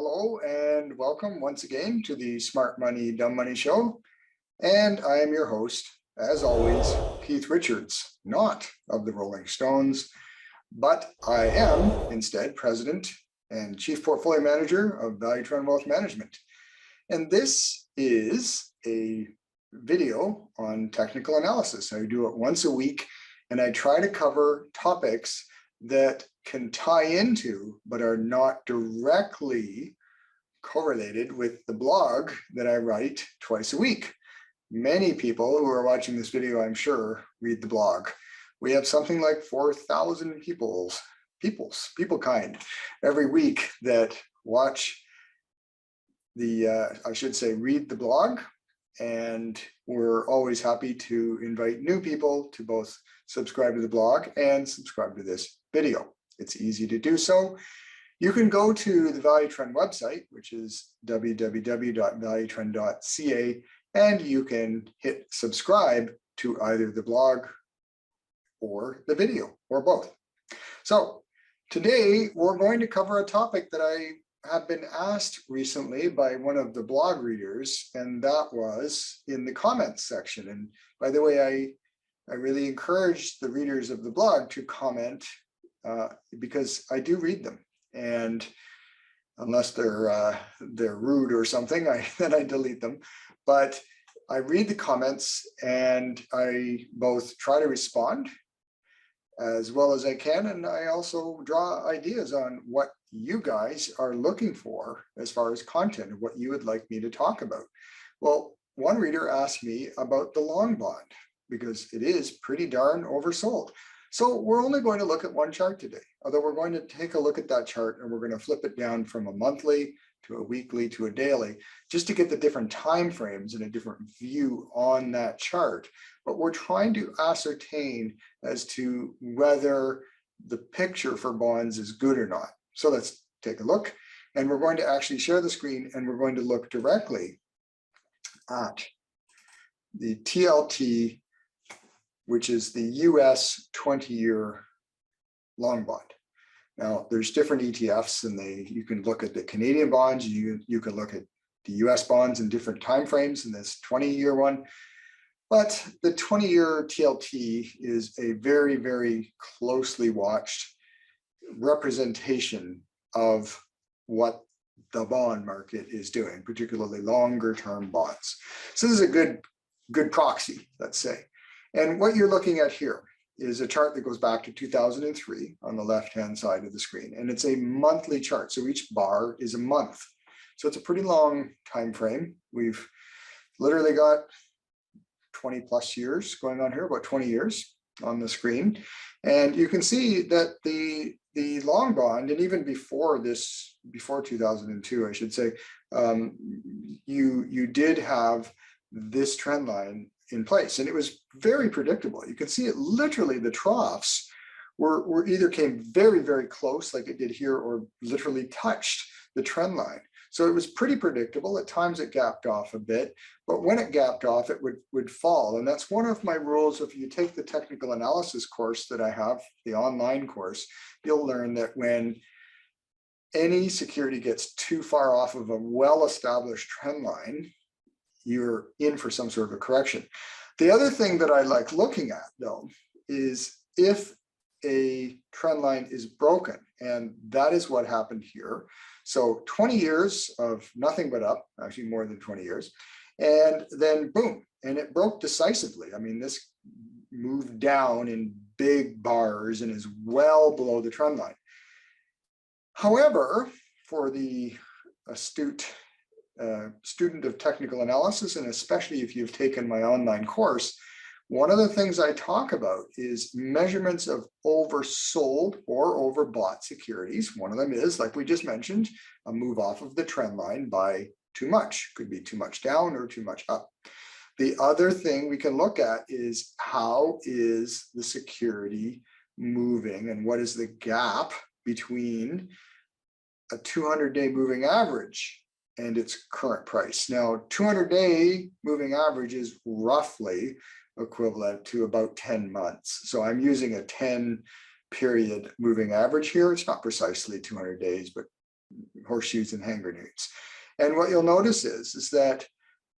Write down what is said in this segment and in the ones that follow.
Hello and welcome once again to the Smart Money, Dumb Money Show. And I am your host, as always, Keith Richards, not of the Rolling Stones, but I am instead President and Chief Portfolio Manager of Value Trend Wealth Management. And this is a video on technical analysis. I do it once a week and I try to cover topics that can tie into, but are not directly correlated with the blog that I write twice a week. Many people who are watching this video, I'm sure, read the blog. We have something like 4,000 people kind every week that watch the, I should say, read the blog. And we're always happy to invite new people to both subscribe to the blog and subscribe to this video. It's easy to do so. You can go to the Value Trend website, which is www.valuetrend.ca, and you can hit subscribe to either the blog or the video, or both. So today we're going to cover a topic that I have been asked recently by one of the blog readers, and that was in the comments section. And by the way, I really encourage the readers of the blog to comment because I do read them. And unless they're rude or something, then I delete them. But I read the comments and I both try to respond as well as I can, and I also draw ideas on what you guys are looking for as far as content, what you would like me to talk about. Well, one reader asked me about the long bond because it is pretty darn oversold. So we're only going to look at one chart today, although we're going to take a look at that chart and we're going to flip it down from a monthly to a weekly to a daily, just to get the different time frames and a different view on that chart. But we're trying to ascertain as to whether the picture for bonds is good or not. So let's take a look, and we're going to actually share the screen and we're going to look directly at the TLT, which is the US 20-year long bond. Now, there's different ETFs, and you can look at the Canadian bonds, you can look at the US bonds in different timeframes in this 20-year one. But the 20-year TLT is a very, very closely watched representation of what the bond market is doing, particularly longer term bonds. So this is a good proxy, let's say. And what you're looking at here is a chart that goes back to 2003 on the left-hand side of the screen. And it's a monthly chart. So each bar is a month. So it's a pretty long time frame. We've literally got 20 plus years going on here, about 20 years on the screen. And you can see that the long bond, and even before 2002, I should say, you did have this trend line in place, and it was very predictable. You can see it literally, the troughs were either came very, very close like it did here, or literally touched the trend line. So it was pretty predictable. At times it gapped off a bit, but when it gapped off, it would fall. And that's one of my rules. If you take the technical analysis course that I have, the online course, you'll learn that when any security gets too far off of a well-established trend line, you're in for some sort of a correction. The other thing that I like looking at, though, is if a trend line is broken, and that is what happened here. So 20 years of nothing but up, actually more than 20 years, and then boom, and it broke decisively. I mean, this moved down in big bars and is well below the trend line. However, for the astute student of technical analysis, and especially if you've taken my online course, one of the things I talk about is measurements of oversold or overbought securities. One of them is, like we just mentioned, a move off of the trend line by too much. Could be too much down or too much up. The other thing we can look at is how is the security moving and what is the gap between a 200-day moving average and its current price. Now, 200-day moving average is roughly equivalent to about 10 months. So I'm using a 10 period moving average here. It's not precisely 200 days, but horseshoes and hand grenades. And what you'll notice is that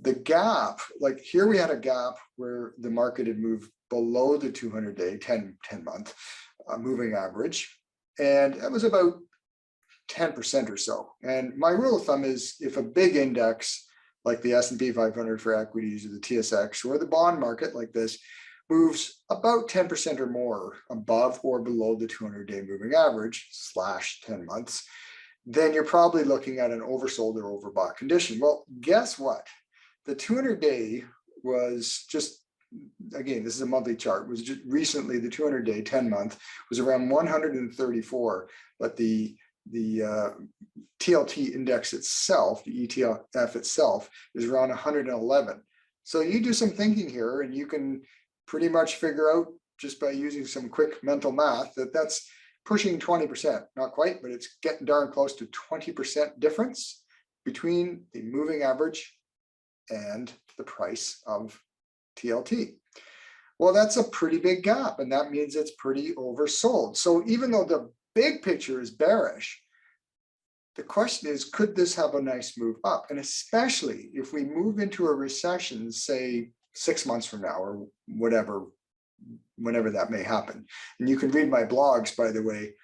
the gap, like here we had a gap where the market had moved below the 200-day, 10 month moving average. And that was about 10% or so. And my rule of thumb is if a big index like the S&P 500 for equities or the TSX or the bond market like this moves about 10% or more above or below the 200-day moving average / 10 months, then you're probably looking at an oversold or overbought condition. Well, guess what? The 200-day was just, again, this is a monthly chart, was just recently the 200-day 10 month was around 134, but the TLT index itself, the ETF itself, is around 111. So you do some thinking here and you can pretty much figure out just by using some quick mental math that that's pushing 20%, not quite, but it's getting darn close to 20% difference between the moving average and the price of TLT. Well, that's a pretty big gap, and that means it's pretty oversold. So even though the big picture is bearish, the question is, could this have a nice move up? And especially if we move into a recession, say 6 months from now or whatever, whenever that may happen. And you can read my blogs, by the way,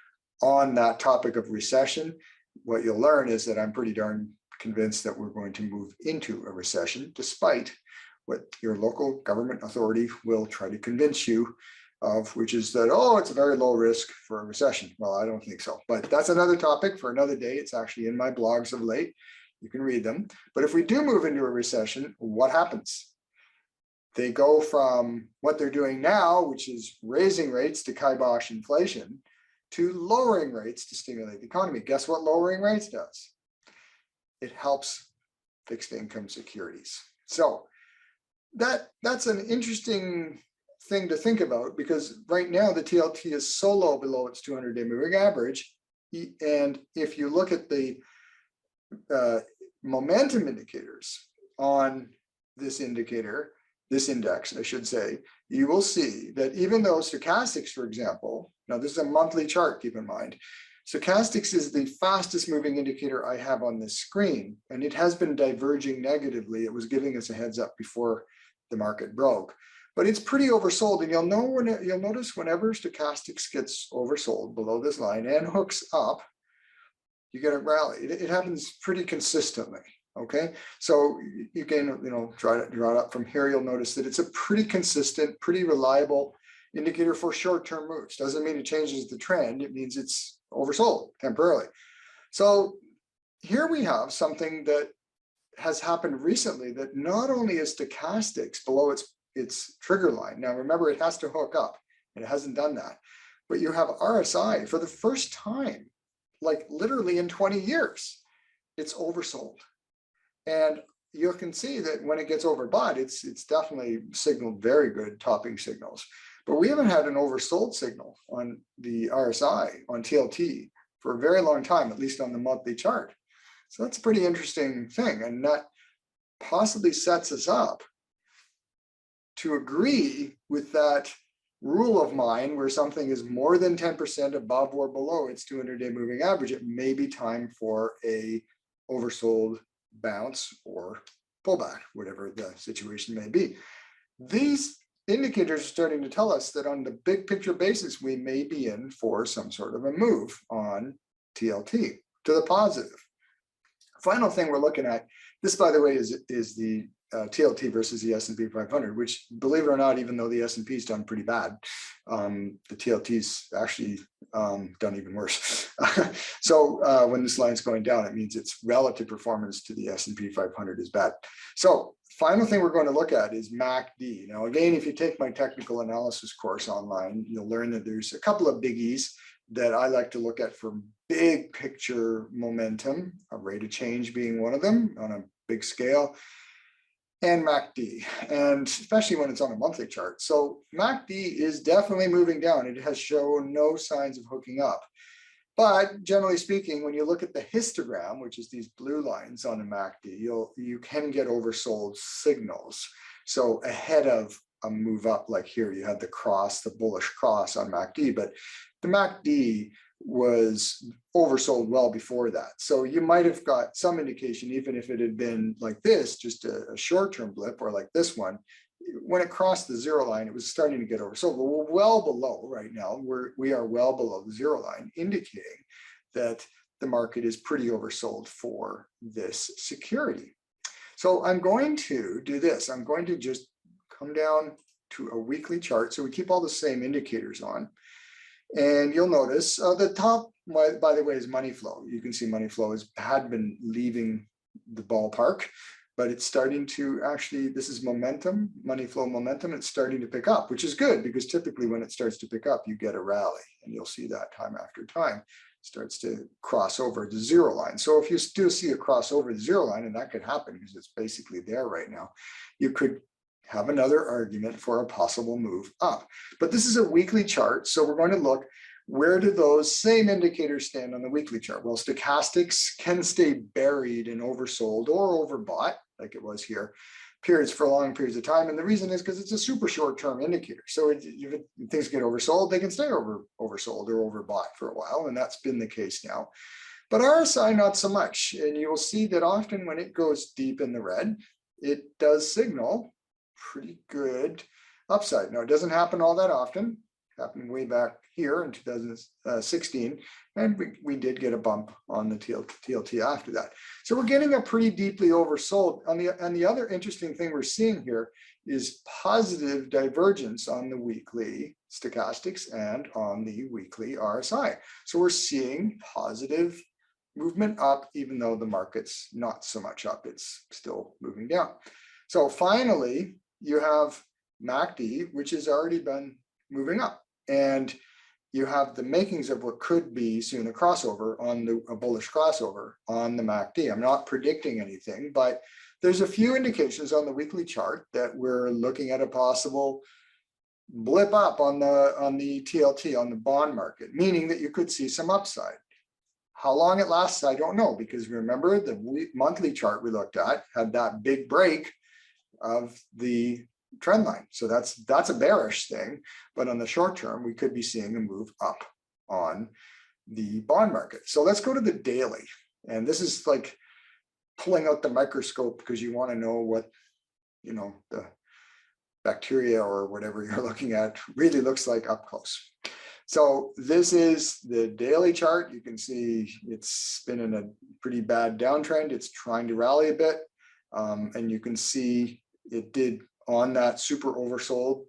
on that topic of recession. What you'll learn is that I'm pretty darn convinced that we're going to move into a recession, despite what your local government authority will try to convince you of, which is that, oh, it's a very low risk for a recession. Well, I don't think so, but that's another topic for another day. It's actually in my blogs of late. You can read them. But if we do move into a recession, what happens? They go from what they're doing now, which is raising rates to kibosh inflation, to lowering rates to stimulate the economy. Guess what lowering rates does? It helps fixed income securities. So that's an interesting thing to think about, because right now the TLT is so low below its 200-day moving average. And if you look at the momentum indicators on this indicator, this index, I should say, you will see that even though stochastics, for example, now this is a monthly chart, keep in mind, stochastics is the fastest moving indicator I have on this screen, and it has been diverging negatively. It was giving us a heads up before the market broke, but it's pretty oversold. And you'll notice whenever stochastics gets oversold below this line and hooks up, you get a rally. It happens pretty consistently. Okay, so you can draw it up from here. You'll notice that it's a pretty consistent, pretty reliable indicator for short-term moves. Doesn't mean it changes the trend. It means it's oversold temporarily. So here we have something that has happened recently, that not only is stochastics below its trigger line. Now remember, it has to hook up, and it hasn't done that. But you have RSI for the first time, like literally in 20 years, it's oversold. And you can see that when it gets overbought, it's definitely signaled very good topping signals. But we haven't had an oversold signal on the RSI, on TLT, for a very long time, at least on the monthly chart. So that's a pretty interesting thing. And that possibly sets us up to agree with that rule of mine, where something is more than 10% above or below its 200-day moving average. It may be time for a oversold bounce or pullback, whatever the situation may be. These indicators are starting to tell us that on the big picture basis, we may be in for some sort of a move on TLT to the positive. Final thing we're looking at, this, by the way, is the TLT versus the S&P 500, which, believe it or not, even though the S&P's done pretty bad, the TLT's actually done even worse. So when this line's going down, it means its relative performance to the S&P 500 is bad. So final thing we're going to look at is MACD. Now, again, if you take my technical analysis course online, you'll learn that there's a couple of biggies that I like to look at for big picture momentum, a rate of change being one of them on a big scale, and MACD, and especially when it's on a monthly chart. So MACD is definitely moving down. It has shown no signs of hooking up. But generally speaking, when you look at the histogram, which is these blue lines on the MACD, you can get oversold signals. So ahead of a move up, like here, you had the cross, the bullish cross on MACD, but the MACD was oversold well before that. So you might have got some indication, even if it had been like this, just a short-term blip, or like this one, when it crossed the zero line, it was starting to get oversold. But we're well below right now. We are well below the zero line, indicating that the market is pretty oversold for this security. So I'm going to do this. I'm going to just come down to a weekly chart. So we keep all the same indicators on. And you'll notice the top, by the way, is money flow. You can see money flow had been leaving the ballpark, but it's starting to actually, this is momentum, money flow momentum. It's starting to pick up, which is good, because typically when it starts to pick up, you get a rally, and you'll see that time after time starts to cross over the zero line. So if you still see a cross over the zero line, and that could happen because it's basically there right now, you could have another argument for a possible move up. But this is a weekly chart, so we're going to look, where do those same indicators stand on the weekly chart? Well, stochastics can stay buried and oversold or overbought, like it was here, periods for long periods of time. And the reason is because it's a super short-term indicator. So if things get oversold, they can stay oversold or overbought for a while, and that's been the case now. But RSI, not so much. And you will see that often when it goes deep in the red, it does signal pretty good upside. Now, it doesn't happen all that often. It happened way back here in 2016, and we did get a bump on the TLT after that. So we're getting a pretty deeply oversold. And the other interesting thing we're seeing here is positive divergence on the weekly stochastics and on the weekly RSI. So we're seeing positive movement up, even though the market's not so much up, it's still moving down. So finally, you have MACD, which has already been moving up, and you have the makings of what could be soon a crossover on a bullish crossover on the MACD. I'm not predicting anything, but there's a few indications on the weekly chart that we're looking at a possible blip up on the TLT, on the bond market, meaning that you could see some upside. How long it lasts, I don't know, because remember the monthly chart we looked at had that big break of the trend line. So that's a bearish thing, but on the short term, we could be seeing a move up on the bond market. So let's go to the daily. And this is like pulling out the microscope because you want to know what, the bacteria or whatever you're looking at really looks like up close. So this is the daily chart. You can see it's been in a pretty bad downtrend. It's trying to rally a bit. And you can see it did on that super oversold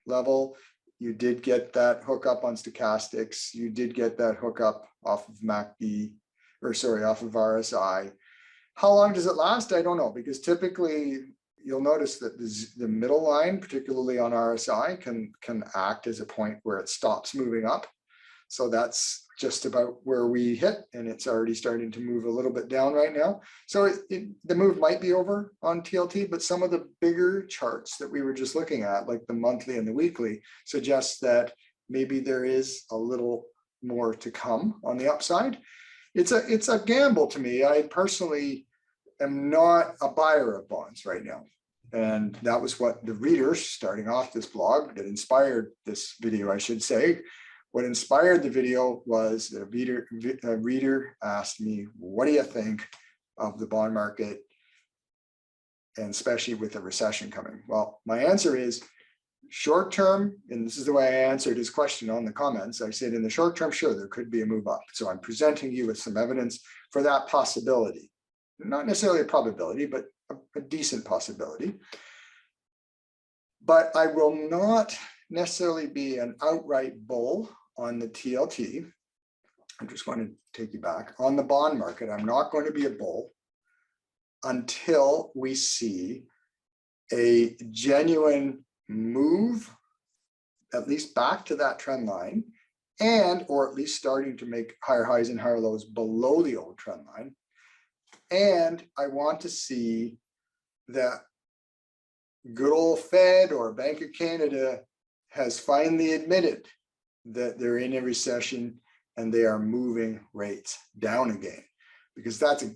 level. You did get that hookup on stochastics. You did get that hookup off of MACD, off of RSI. How long does it last? I don't know, because typically you'll notice that the middle line, particularly on RSI, can act as a point where it stops moving up. So that's just about where we hit, and it's already starting to move a little bit down right now. So the move might be over on TLT, but some of the bigger charts that we were just looking at, like the monthly and the weekly, suggest that maybe there is a little more to come on the upside. It's a gamble to me. I personally am not a buyer of bonds right now. And that was what the readers starting off this blog that inspired this video, I should say. What inspired the video was a reader asked me, what do you think of the bond market, and especially with a recession coming? Well, my answer is short term, and this is the way I answered his question on the comments. I said in the short term, sure, there could be a move up. So I'm presenting you with some evidence for that possibility. Not necessarily a probability, but a decent possibility. But I will not necessarily be an outright bull on the TLT. I'm just going to take you back. On the bond market, I'm not going to be a bull until we see a genuine move, at least back to that trend line, or at least starting to make higher highs and higher lows below the old trend line. And I want to see that good old Fed or Bank of Canada has finally admitted that they're in a recession and they are moving rates down again, because that's a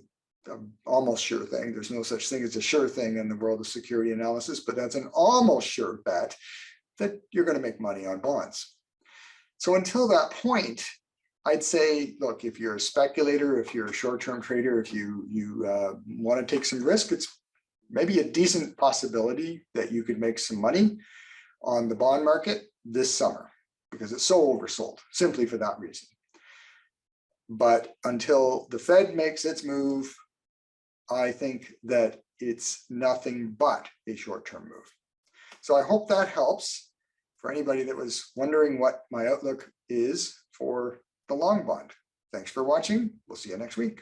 almost sure thing. There's no such thing as a sure thing in the world of security analysis, but that's an almost sure bet that you're going to make money on bonds. So until that point, I'd say, look, if you're a speculator, if you're a short-term trader, if you want to take some risk, it's maybe a decent possibility that you could make some money on the bond market this summer because it's so oversold, simply for that reason. But until the Fed makes its move, I think that it's nothing but a short-term move. So I hope that helps for anybody that was wondering what my outlook is for the long bond. Thanks for watching. We'll see you next week.